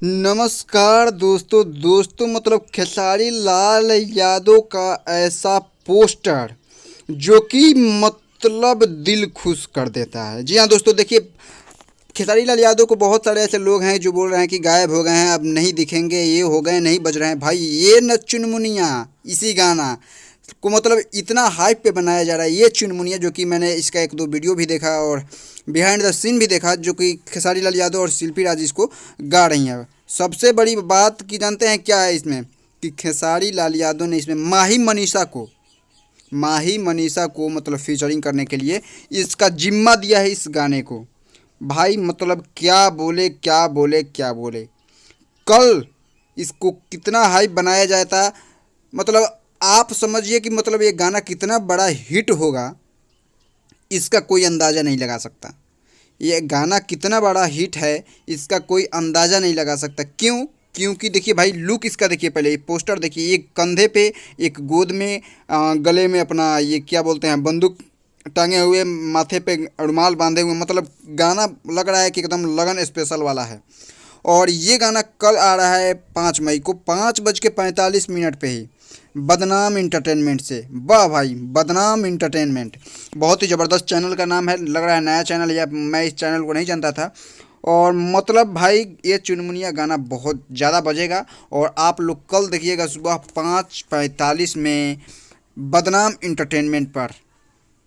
नमस्कार दोस्तों मतलब खेसारी लाल यादव का ऐसा पोस्टर जो कि मतलब दिल खुश कर देता है। जी हाँ दोस्तों, देखिए खेसारी लाल यादव को बहुत सारे ऐसे लोग हैं जो बोल रहे हैं कि गायब हो गए हैं, अब नहीं दिखेंगे, ये हो गए, नहीं बज रहे हैं। भाई ये न चुनमुनिया इसी गाना को मतलब इतना हाइप पे बनाया जा रहा है। ये चुनमुनिया जो कि मैंने इसका एक दो वीडियो भी देखा और बिहाइंड द सीन भी देखा, जो कि खेसारी लाल यादव और शिल्पी राज इसको गा रही हैं। सबसे बड़ी बात की जानते हैं क्या है इसमें, कि खेसारी लाल यादव ने इसमें माही मनीषा को मतलब फीचरिंग करने के लिए इसका जिम्मा दिया है इस गाने को। भाई मतलब क्या बोले क्या बोले क्या बोले। कल इसको कितना हाइप बनाया जाता, मतलब आप समझिए कि मतलब ये गाना कितना बड़ा हिट होगा, इसका कोई अंदाज़ा नहीं लगा सकता। ये गाना कितना बड़ा हिट है, इसका कोई अंदाज़ा नहीं लगा सकता। क्यों? क्योंकि देखिए भाई, लुक इसका देखिए, पहले ये पोस्टर देखिए, एक कंधे पे, एक गोद में, गले में अपना ये क्या बोलते हैं बंदूक टांगे हुए, माथे पे रुमाल बांधे हुए, मतलब गाना लग रहा है कि एकदम लगन स्पेशल वाला है। और ये गाना कल आ रहा है 5 मई को 5:45 पे ही, बदनाम इंटरटेनमेंट से। वाह भाई, बदनाम इंटरटेनमेंट बहुत ही ज़बरदस्त चैनल का नाम है, लग रहा है नया चैनल है, या मैं इस चैनल को नहीं जानता था। और मतलब भाई ये चुनमुनिया गाना बहुत ज़्यादा बजेगा, और आप लोग कल देखिएगा सुबह 5:45 में बदनाम इंटरटेनमेंट पर।